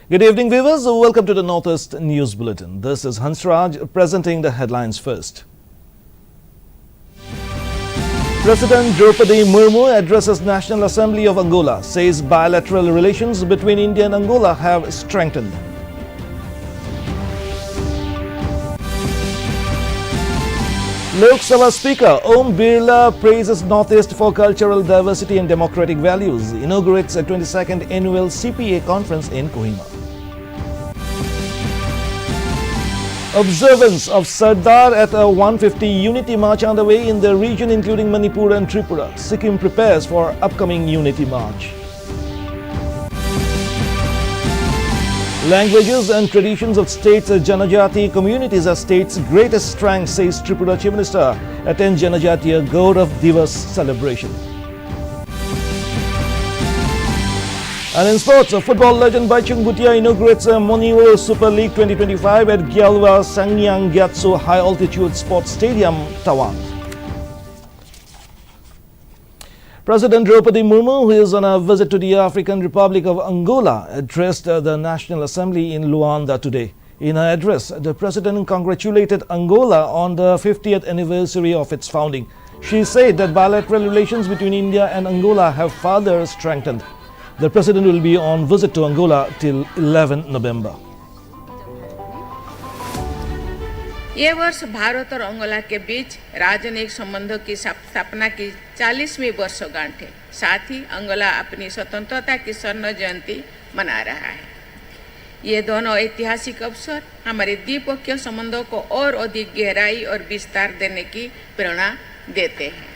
Good evening, viewers. Welcome to the Northeast News Bulletin. This is Hansraj presenting the headlines first. President Draupadi Murmu addresses National Assembly of Angola, says bilateral relations between India and Angola have strengthened. Lok Sabha Speaker Om Birla praises Northeast for cultural diversity and democratic values, inaugurates a 22nd annual CPA conference in Kohima. Observance of Sardar at a 150 Unity March underway in the region including Manipur and Tripura. Sikkim prepares for upcoming Unity March. Languages and traditions of states' Janajati communities are state's greatest strength, says Tripura Chief Minister. Attend Janajatiya Gaurav Divas celebration. And in sports, football legend Baichung Bhutia inaugurates a Moniwo Super League 2025 at Gyalwa Sangyang Gyatso High Altitude Sports Stadium, Tawang. President Draupadi Murmu, who is on a visit to the African Republic of Angola, addressed the National Assembly in Luanda today. In her address, the President congratulated Angola on the 50th anniversary of its founding. She said that bilateral relations between India and Angola have further strengthened. The President will be on visit to Angola till 11 November. ये वर्ष भारत और Angola के बीच राजनयिक संबंधों की स्थापना की 40वीं वर्षगांठ है। साथ ही अंगोला अपनी स्वतंत्रता की स्वर्ण जयंती मना रहा है। ये दोनों ऐतिहासिक अवसर हमारे द्विपक्षीय संबंधों को और अधिक गहराई और विस्तार देने की प्रेरणा देते हैं।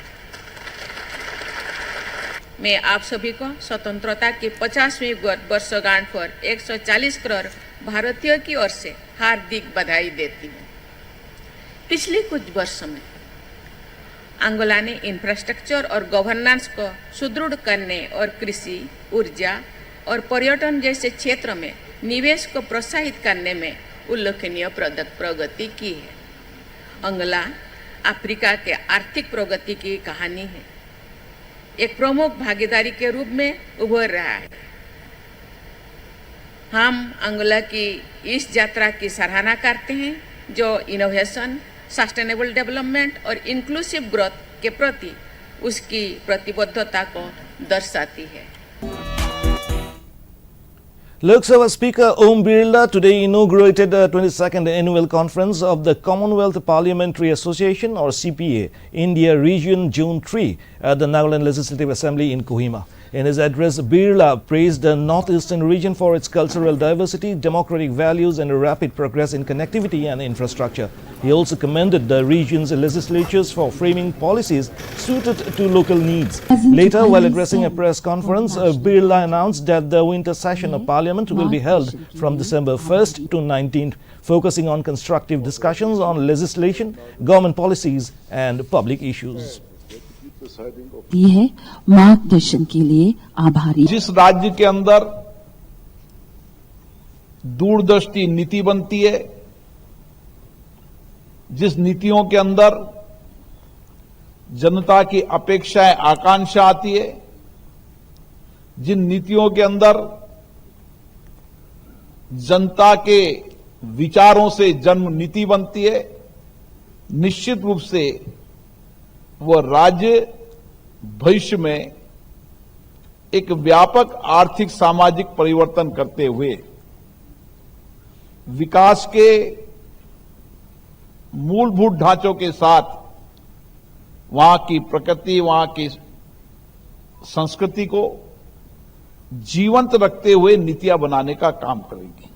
मैं आप सभी को स्वतंत्रता की 50वीं वर्षगांठ पर 140 करोड़ भारतीयों की ओर से हार्दिक बधाई देती हूँ। पिछले कुछ वर्षों में अंगोला ने इंफ्रास्ट्रक्चर और गवर्नेंस को सुदृढ़ करने और कृषि, ऊर्जा और पर्यटन जैसे क्षेत्रों में निवेश को प्रोत्साहित करने में उल्लेखनीय प्रगति की है। अंगोला अफ्रीका के आर्थिक प्रगति की कहानी है, एक प्रमुख भागीदारी के रूप में उभर रहा है। हम अंगोला की इस यात्रा की सराहना करते हैं जो इनोवेशन, सस्टेनेबल डेवलपमेंट और इंक्लूसिव ग्रोथ के प्रति उसकी प्रतिबद्धता को दर्शाती है। Lok Sabha Speaker Om Birla today inaugurated the 22nd annual conference of the Commonwealth Parliamentary Association or CPA, India Region Zone 3 at the Nagaland Legislative Assembly in Kohima. In his address, Birla praised the northeastern region for its cultural diversity, democratic values and rapid progress in connectivity and infrastructure. He also commended the region's legislatures for framing policies suited to local needs. Later, while addressing a press conference, Birla announced that the winter session of Parliament will be held from December 1st to 19th, focusing on constructive discussions on legislation, government policies and public issues. दी है मार्गदर्शन के लिए आभारी। जिस राज्य के अंदर दूरदृष्टि नीति बनती है, जिस नीतियों के अंदर जनता की अपेक्षाएं, आकांक्षा आती है, जिन नीतियों के अंदर जनता के विचारों से जन्म नीति बनती है, निश्चित रूप से वह राज्य भविष्य में एक व्यापक आर्थिक सामाजिक परिवर्तन करते हुए विकास के मूलभूत ढांचों के साथ वहां की प्रकृति, वहां की संस्कृति को जीवंत रखते हुए नीतियां बनाने का काम करेगी।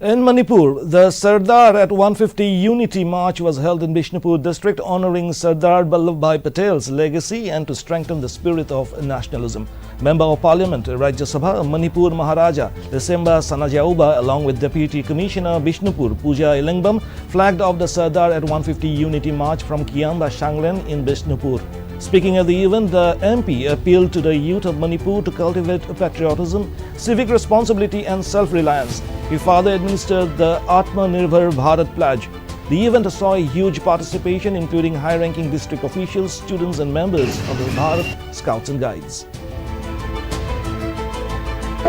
In Manipur, the Sardar at 150 Unity March was held in Bishnupur district, honoring Sardar Vallabhbhai Patel's legacy and to strengthen the spirit of nationalism. Member of Parliament, Rajya Sabha, Manipur Maharaja Desemba Sanajauba, along with Deputy Commissioner Bishnupur Pooja Ilengbam, flagged off the Sardar at 150 Unity March from Kiamba Shanglen in Bishnupur. Speaking at the event, the MP appealed to the youth of Manipur to cultivate patriotism, civic responsibility and self-reliance. He further administered the Atmanirbhar Bharat pledge. The event saw a huge participation, including high-ranking district officials, students and members of the Bharat Scouts and Guides. The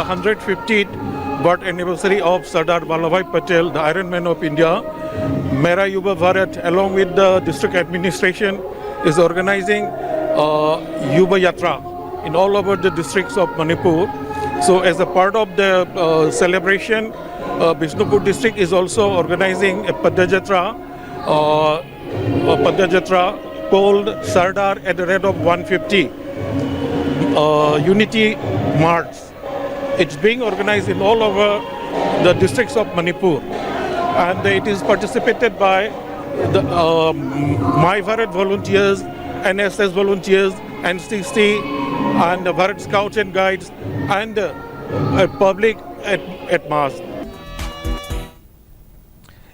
150th birth anniversary of Sardar Vallabhbhai Patel, the Iron Man of India, Mera Yuva Bharat, along with the district administration, is organizing Yuva Yatra in all over the districts of Manipur. So as a part of the celebration, Bishnupur district is also organizing a Padayatra called Sardar at the rate of 150 Unity March. It's being organized in all over the districts of Manipur, and it is participated by the My Bharat volunteers, NSS volunteers, NCC, and the Bharat Scouts and Guides, and the public at mass.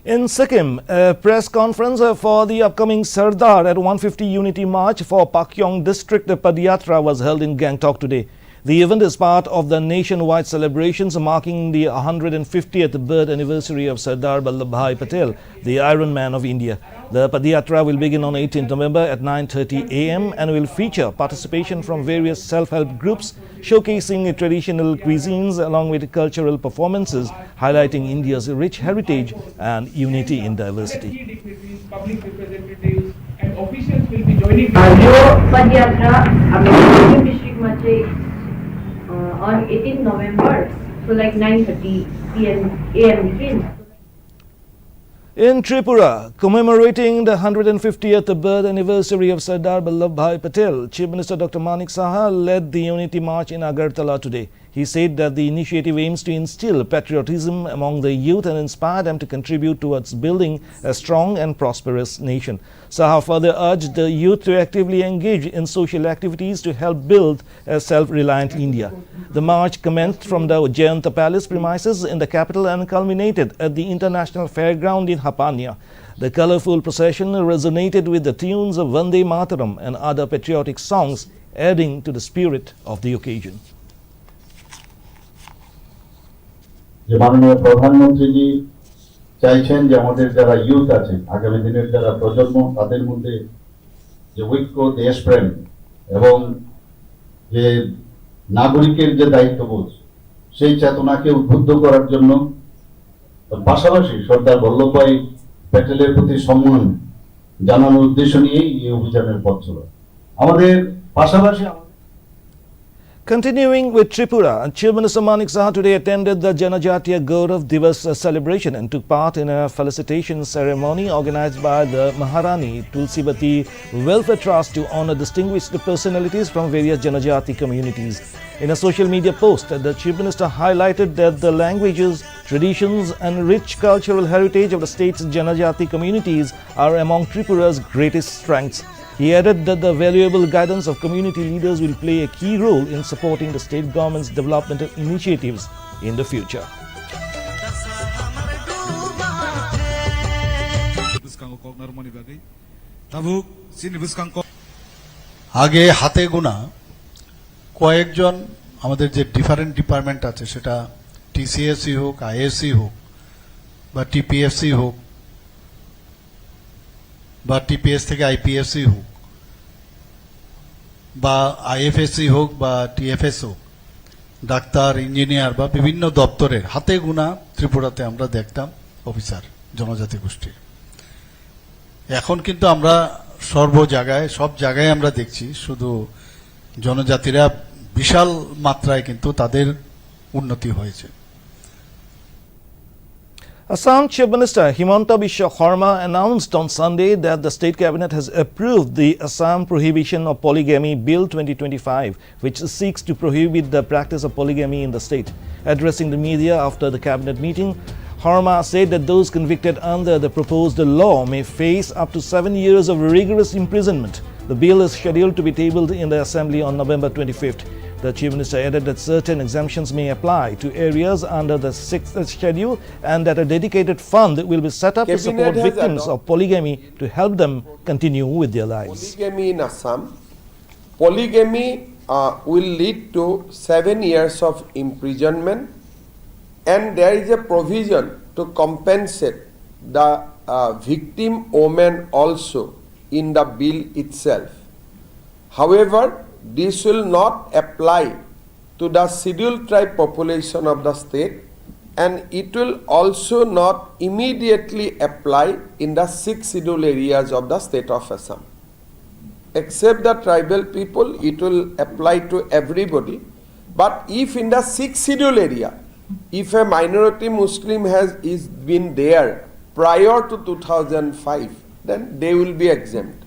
In Sikkim, a press conference for the upcoming Sardar at 150 Unity March for Pakyong District Padayatra was held in Gangtok today. The event is part of the nationwide celebrations marking the 150th birth anniversary of Sardar Vallabhbhai Patel, the Iron Man of India. The Padayatra will begin on 18th November at 9:30 a.m. and will feature participation from various self-help groups, showcasing traditional cuisines along with cultural performances, highlighting India's rich heritage and unity in diversity. Public representatives and officials will be joining. Padayatra Sikkim district ma on 18th November, so like 9:30 a.m. begins. In Tripura, commemorating the 150th birth anniversary of Sardar Vallabhbhai Patel, Chief Minister Dr. Manik Saha led the Unity March in Agartala today. He said that the initiative aims to instill patriotism among the youth and inspire them to contribute towards building a strong and prosperous nation. Saha further urged the youth to actively engage in social activities to help build a self-reliant India. The march commenced from the Jayanta Palace premises in the capital and culminated at the International Fairground in Hapania. The colorful procession resonated with the tunes of Vande Mataram and other patriotic songs, adding to the spirit of the occasion. যে মাননীয় প্রধানমন্ত্রীজি চাইছেন যে আমাদের যারা youth আছে আগামী দিনের যারা প্রজন্ম তাদের মধ্যে যে ঐক্য দেশপ্রেম এবং যে নাগরিকের যে দায়িত্ববোধ সেই চেতনাকে উদ্বুদ্ধ করার জন্য পাশাপাশি সর্দার বল্লভভাই প্যাটেলের প্রতি সম্মান জানানোর উদ্দেশ্য নিয়েই এই অভিযানের পথ চলা আমাদের পাশাপাশি। Continuing with Tripura, Chief Minister Manik Saha today attended the Janajatiya Gaurav Divas celebration and took part in a felicitation ceremony organized by the Maharani Tulsibati Welfare Trust to honor distinguished personalities from various Janajati communities. In a social media post, the Chief Minister highlighted that the languages, traditions and rich cultural heritage of the state's Janajati communities are among Tripura's greatest strengths. He added that the valuable guidance of community leaders will play a key role in supporting the state government's developmental initiatives in the future. আগে হাতে গোনা কয়েকজন আমাদের যে different department আছে সেটা টিসিএসসি হোক ISC হোক বা টিপিএসসি হোক বা টিপিএস থেকে আইপিএসসি হোক বা আইএফএসসি হোক বা টিএফএস হোক ডাক্তার ইঞ্জিনিয়ার বা বিভিন্ন দপ্তরের হাতে গোনা ত্রিপুরাতে আমরা দেখতাম অফিসার জনজাতি গোষ্ঠীর। এখন কিন্তু আমরা সব জায়গায় আমরা দেখছি শুধু জনজাতিরা বিশাল মাত্রায় কিন্তু তাদের উন্নতি হয়েছে। Assam Chief Minister Himanta Biswa Sharma announced on Sunday that the State Cabinet has approved the Assam Prohibition of Polygamy Bill 2025, which seeks to prohibit the practice of polygamy in the state. Addressing the media after the Cabinet meeting, Sharma said that those convicted under the proposed law may face up to 7 years of rigorous imprisonment. The bill is scheduled to be tabled in the Assembly on November 25th. The Chief Minister added that certain exemptions may apply to areas under the 6th schedule and that a dedicated fund will be set up to support victims of polygamy to help them continue with their lives. Polygamy in Assam, polygamy will lead to 7 years of imprisonment, and there is a provision to compensate the victim women also in the bill itself. However, this will not apply to the scheduled tribe population of the state, and it will also not immediately apply in the 6 scheduled areas of the state of Assam. Except the tribal people, it will apply to everybody. But if in the 6 scheduled area, if a minority Muslim is been there prior to 2005, then they will be exempt.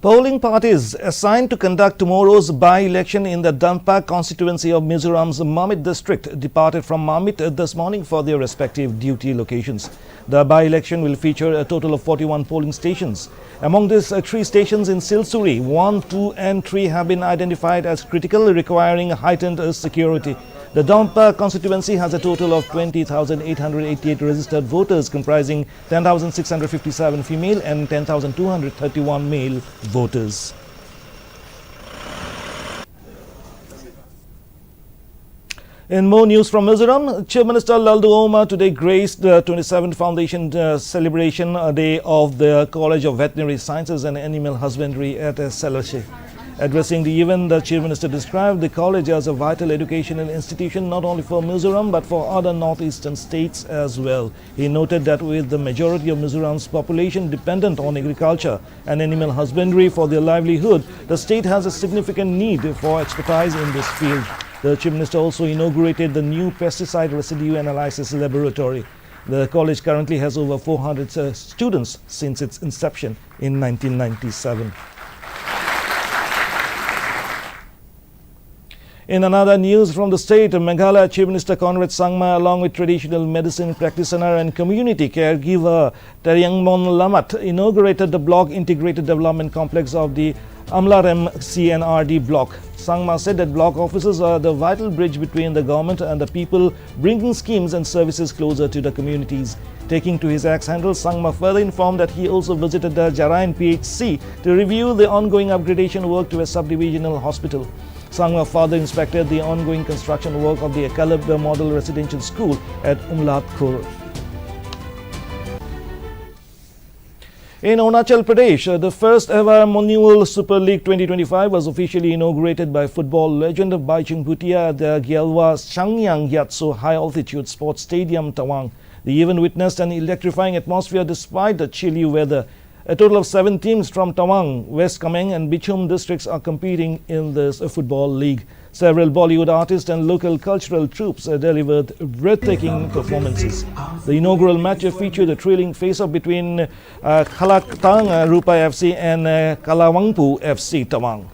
Polling parties assigned to conduct tomorrow's by-election in the Dampak constituency of Mizoram's Mamit district departed from Mamit this morning for their respective duty locations. The by-election will feature a total of 41 polling stations. Among these, 3 stations in Silsuri, 1, 2 and 3 have been identified as critical, requiring heightened security. The Dampak constituency has a total of 20,888 registered voters, comprising 10,657 female and 10,231 male voters. In more news from Mizoram, Chief Minister Laldu Oma today graced the 27th Foundation Celebration Day of the College of Veterinary Sciences and Animal Husbandry at Selashe. Addressing the event, the Chief Minister described the college as a vital educational institution not only for Mizoram but for other northeastern states as well. He noted that with the majority of Mizoram's population dependent on agriculture and animal husbandry for their livelihood, the state has a significant need for expertise in this field. The Chief Minister also inaugurated the new pesticide residue analysis laboratory. The college currently has over 400 students since its inception in 1997. In another news from the state, Meghalaya Chief Minister Conrad Sangma, along with traditional medicine practitioner and community caregiver Taryangmon Lamat, inaugurated the block integrated development complex of the Amlarem CNRD block. Sangma said that block offices are the vital bridge between the government and the people, bringing schemes and services closer to the communities. Taking to his axe handle, Sangma further informed that he also visited the Jarain PHC to review the ongoing upgradation work to a subdivisional hospital. Sangma further inspected the ongoing construction work of the Ekalab Model Residential School at Umlatkhor. In Arunachal Pradesh, the first ever Monual Super League 2025 was officially inaugurated by football legend Baichung Bhutia at the Gyalwa Changyang Gyatso High Altitude Sports Stadium, Tawang. The event witnessed an electrifying atmosphere despite the chilly weather. A total of 7 teams from Tawang, West Kameng and Bichum districts are competing in this football league. Several Bollywood artists and local cultural troupes delivered breathtaking performances. The inaugural match featured a thrilling face-off between Kalaktang Rupa FC and Kalawangpu FC Tawang.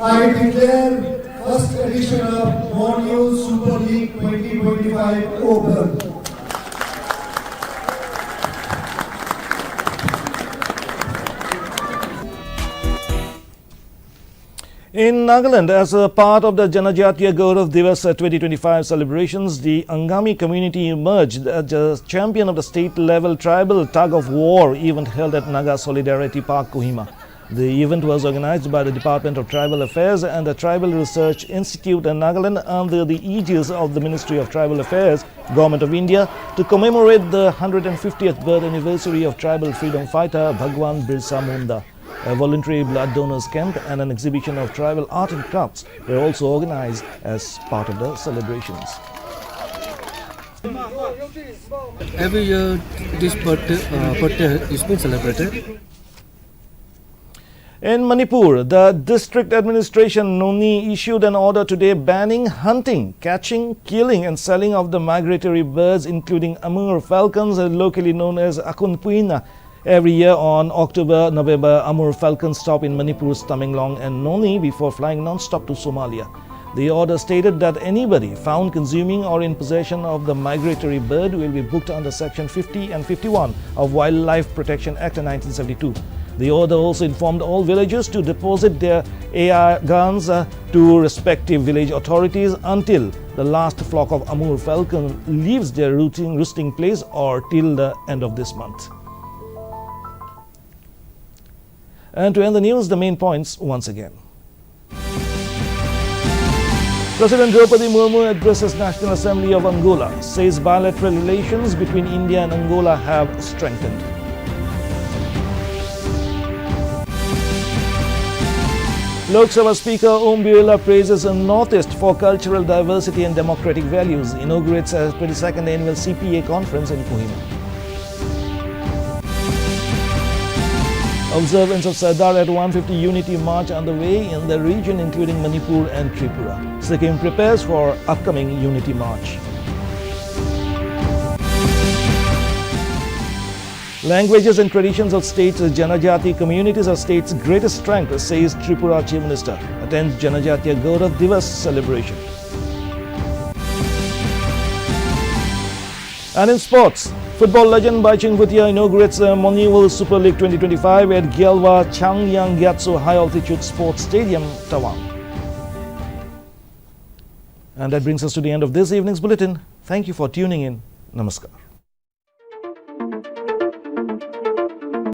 I declare first edition of Monual Super League 2025 open. In Nagaland, as a part of the Janajatiya Gaurav Divas 2025 celebrations, the Angami community emerged as the champion of the state-level tribal tug-of-war event held at Naga Solidarity Park, Kohima. The event was organized by the Department of Tribal Affairs and the Tribal Research Institute in Nagaland under the aegis of the Ministry of Tribal Affairs, Government of India, to commemorate the 150th birth anniversary of tribal freedom fighter Bhagwan Birsa Munda. A voluntary blood donors camp and an exhibition of tribal art and crafts were also organized as part of the celebrations. Every year this birthday is being celebrated. In Manipur, the district administration Noni issued an order today banning hunting, catching, killing and selling of the migratory birds including Amur falcons, locally known as Akunpuina. Every year on October-November, Amur falcons stop in Manipur's Tamenglong and Noni before flying non-stop to Somalia. The order stated that anybody found consuming or in possession of the migratory bird will be booked under Section 50 and 51 of Wildlife Protection Act 1972. The order also informed all villagers to deposit their AR guns to respective village authorities until the last flock of Amur falcon leaves their roosting place or till the end of this month. And to end the news, the main points once again. President Draupadi Murmu addresses National Assembly of Angola, says bilateral relations between India and Angola have strengthened. Lok Sabha Speaker Om Birla praises Northeast for cultural diversity and democratic values, inaugurates a 22nd annual CPA conference in Kohima. Observance of Sardar at 150 Unity March underway in the region including Manipur and Tripura. Sikkim prepares for upcoming Unity March. Languages and traditions of states' Janajati communities are state's greatest strength, says Tripura Chief Minister. Attends Janajatiya Gaurav Divas celebration. And in sports, football legend Baichung Bhutia inaugurates Monual Super League 2025 at Gyalwa Changyang Gyatso High Altitude Sports Stadium, Tawang. And that brings us to the end of this evening's bulletin. Thank you for tuning in. Namaskar.